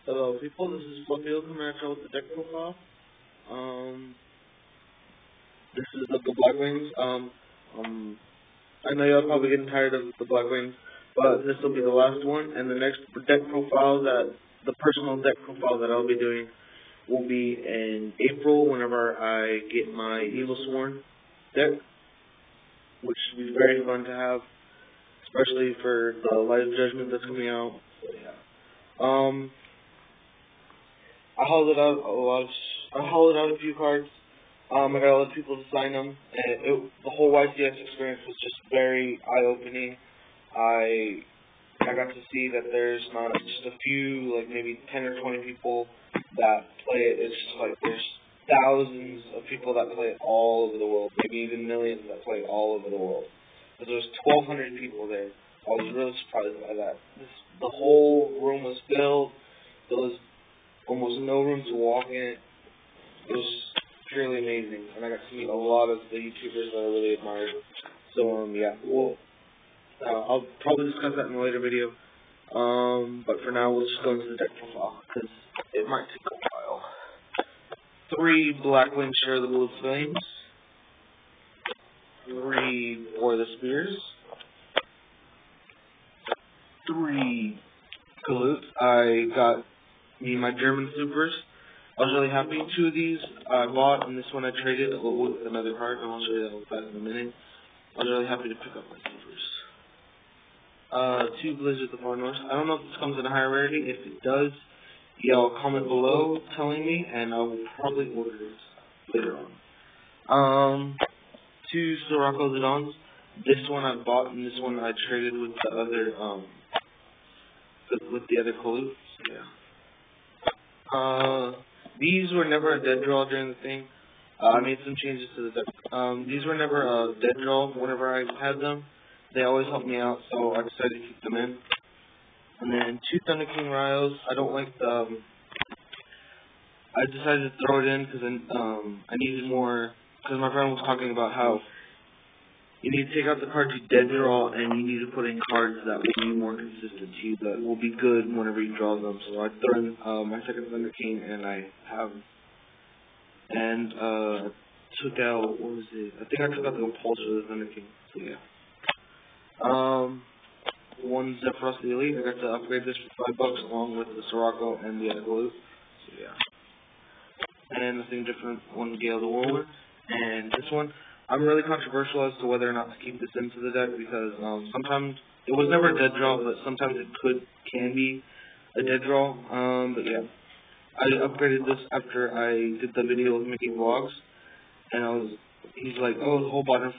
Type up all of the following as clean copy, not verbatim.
Hello people, this is Fluffioh coming at you with the deck profile. This is the Blackwings. I know y'all probably getting tired of the Blackwings, but this will be the last one, and the next deck profile the personal deck profile that I'll be doing will be in April whenever I get my Evil Sworn deck, which should be very fun to have, especially for the Light of Judgment that's coming out. So, yeah. I hollowed out a few cards. I got a lot of people to sign them, and the whole YCS experience was just very eye-opening. I got to see that there's not just a few, like maybe 10 or 20 people that play it. It's just like there's thousands of people that play it all over the world, maybe even millions that play it all over the world. But there's 1,200 people there. I was really surprised by that. The whole room was filled. There was almost no room to walk in. It was purely amazing, and I got to meet a lot of the YouTubers that I really admired. So, yeah, well, I'll probably discuss that in a later video. But for now, we'll just go into the deck profile, because it might take a while. 3 Blackwings share the blue flames. 3 for the spears. 3 Galoots. I got my German supers. I was really happy. 2 of these I bought, and this one I traded with another card. I'll show you that in a minute. I was really happy to pick up my supers. 2 Blizzard the Far North. I don't know if this comes in a higher rarity. If it does, y'all comment below telling me, and I will probably order it later on. 2 Sirocco Zidons. This one I bought, and this one I traded with the other Kaloots. Yeah. These were never a dead draw during the thing. I made some changes to the deck. These were never a dead draw whenever I had them. They always helped me out, so I decided to keep them in. And then 2 Thunder King Ryos. I don't like I decided to throw it in because I needed more. Because my friend was talking about how you need to take out the cards you dead draw, and you need to put in cards that will be more consistent to you, that will be good whenever you draw them. So I threw in my second Thunder King, and I took out, what was it? I think I took out the Impulse for the Thunder King. So yeah. 1 Zephyros the Elite. I got to upgrade this for $5 along with the Sirocco and the other Galoots. So yeah. And nothing different. 1 Gale the Whirlwind. And this one, I'm really controversial as to whether or not to keep this into the deck because sometimes it was never a dead draw, but sometimes it can be a dead draw. But yeah, I upgraded this after I did the video of making vlogs, and he's like, oh, the whole binder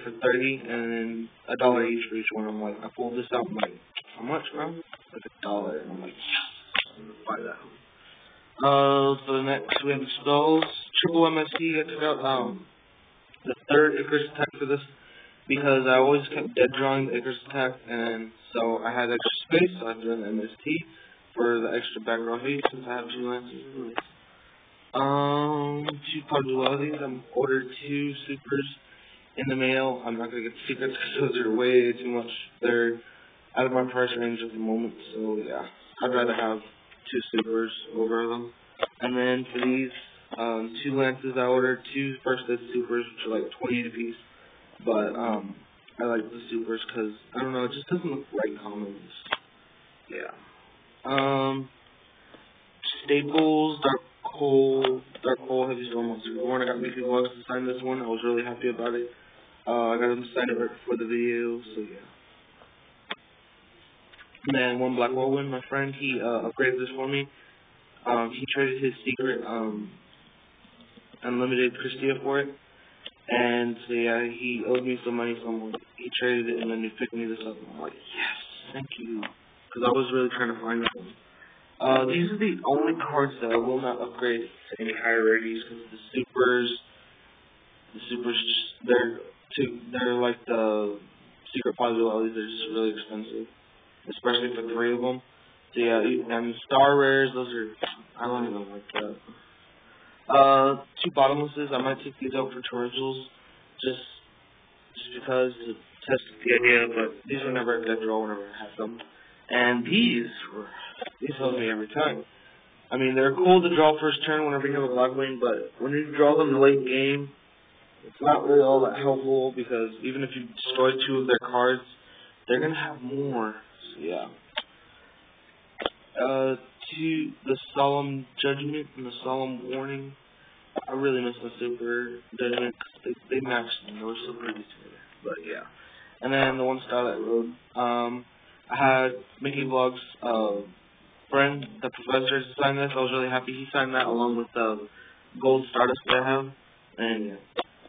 for $30, and then $1 each for each one. I'm like, I pulled this out, I'm like, how much, bro? Like $1, and I'm like, yes, I'm gonna buy that. So the next we have the spells, triple MSC. I took out the 3rd Icarus attack for this because I always kept dead drawing the Icarus attack, and so I had extra space, so I threw in MST for the extra back row heat since I have 2 lances. 2 Pudualities. I ordered 2 supers in the mail. I'm not gonna get the secrets because those are way too much. They're out of my price range at the moment, so yeah, I'd rather have 2 supers over them. And then for these 2 lances, I ordered 2 first ed supers, which are like 28 apiece. But I like the supers because I don't know, it just doesn't look right commons. Yeah. Staples, Dark Hole Heavy Storm Superborn. I got Mickey Vlogs to sign this one. I was really happy about it. I got him to sign it right before the video, so yeah. And then 1 Black Whirlwind, my friend, he upgraded this for me. He traded his secret Unlimited Christia for it. And so yeah, he owed me some money, so he traded it and then he picked me this up. And I'm like, yes, thank you. Because I was really trying to find them. These are the only cards that I will not upgrade to any higher rarities because the supers just, they're like the secret Pudualities, they're just really expensive. Especially for 3 of them. So yeah, and Star Rares, those are, I don't even like that. 2 Bottomlesses, I might take these out for torrentials, just because to test the idea, but these were never a dead draw whenever I had them. And these help me every time. I mean, they're cool to draw first turn whenever you have a Blackwing, but when you draw them late game, it's not really all that helpful because even if you destroy 2 of their cards, they're going to have more. So, yeah. To the Solemn Judgment and the Solemn Warning, I really miss the Super Judgment because they matched them. They were so pretty together. But, yeah. And then the one Starlight Road. I had Mickey Vlog's friend, the professor, signed this. I was really happy he signed that along with the gold Stardust that I have. And, yeah.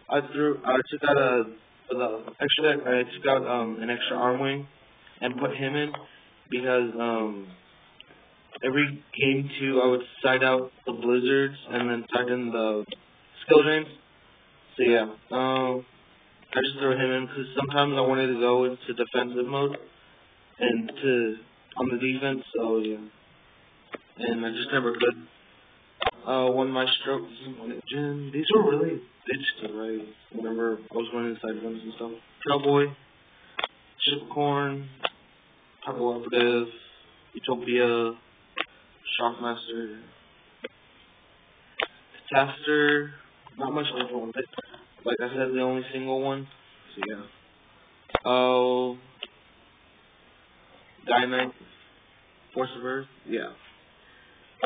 I took out the extra deck, I took out an extra arm wing and put him in because every game 2 I would side out the blizzards and then side in the skill drains. So yeah, I just threw him in because sometimes I wanted to go into defensive mode and on the defense. So yeah, and I just never could. One Maestro, one Gin. These were really bitched to write whenever I was running inside guns and stuff. Cowboy, Shipcorn, Purple Operative, Utopia, Shockmaster, Catastor. Not much info with it. Like I said, the only single one. So yeah. Oh, Dynamite, Force of Earth. Yeah.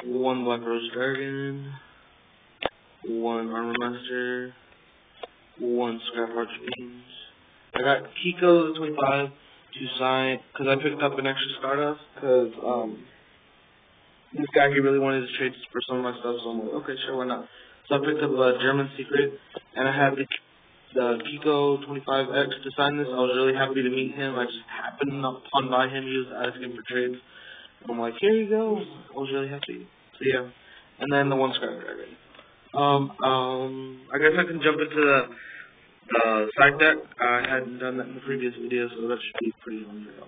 1 Black Rose Dragon, 1 Armor Master, 1 Scrap Archfiend. I got Kiko the 25 to sign because I picked up an extra Stardust because this guy he really wanted to trade for some of my stuff, so I'm like, okay, sure, why not? So I picked up a German Secret and I had the Kiko 25X to sign this. I was really happy to meet him. I just happened upon by him. He was asking for trades. I'm like, here you go. I was really happy. So yeah. And then the 1 Scrap Dragon. I guess I can jump into the side deck. I hadn't done that in the previous video, so that should be pretty unreal.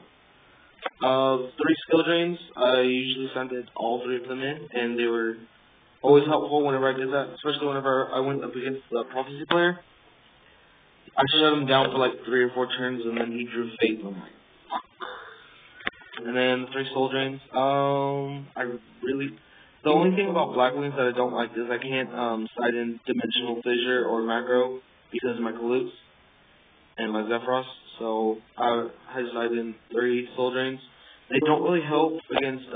3 skill drains. I usually sent all 3 of them in, and they were always helpful whenever I did that, especially whenever I went up against the Prophecy player. I shut him down for like 3 or 4 turns, and then he drew Fate. I'm like, and then the 3 soul drains. The only thing about Blackwings that I don't like is I can't side in Dimensional Fissure or Macro because of my Kalutes and my Zephyros. So I side in 3 soul drains. They don't really help against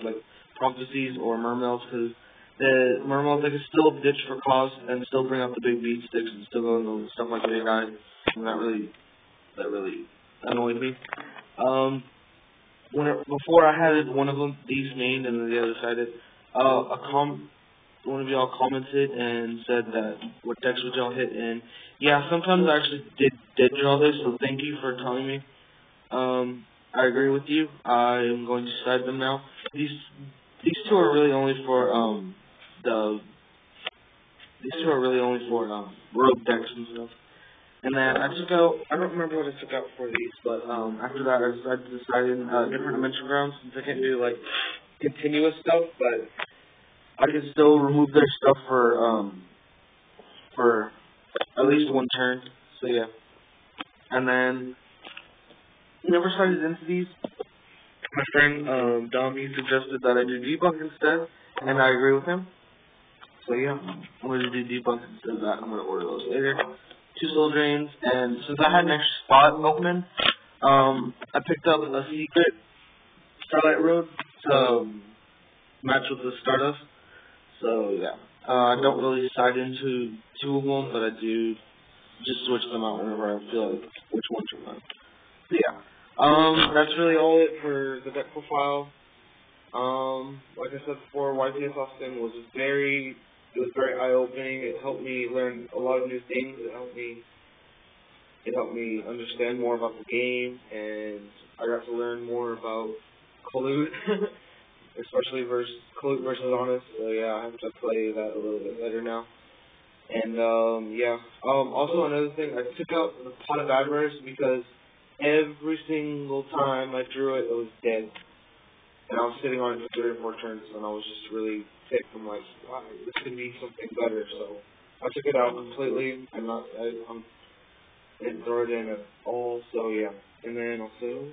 like Prophecies or Mermails because the Mermails, they can still ditch for cost and still bring up the big beat sticks and still go into stuff like Big Eye. And that really annoyed me. Before I had one of these named and then the other sided, one of y'all commented and said that what decks would y'all hit, and yeah, sometimes I actually did draw this, so thank you for telling me. I agree with you. I am going to side them now. These 2 are really only for rogue decks and stuff. And then I don't remember what I took out for these, but after that I decided to decide in different dimension grounds since I can't do like continuous stuff, but I can still remove their stuff for at least 1 turn. So yeah. And then never started into these. My friend Dom, he suggested that I do debunk instead, and I agree with him. So yeah, I'm going to do debunk instead of that. I'm going to order those later. 2 soul drains, and since I had an extra spot open, I picked up a secret Starlight Road to match with the Stardust. So yeah, I don't really side into 2 of them, but I do just switch them out whenever I feel like which one to run. So yeah, that's really all it for the deck profile. Like I said before, YPS Austin was very eye-opening. It helped me learn a lot of new things. It helped me understand more about the game, and I got to learn more about Kalute, especially Kalute versus Honest. So yeah, I have to play that a little bit better now. And yeah. Also another thing, I took out the Pot of Avarice because every single time I drew it, it was dead. And I was sitting on it for 3 or 4 turns, and I was just really ticked. I'm like, wow, this could be something better. So I took it out completely. I didn't throw it in at all. So yeah. And then also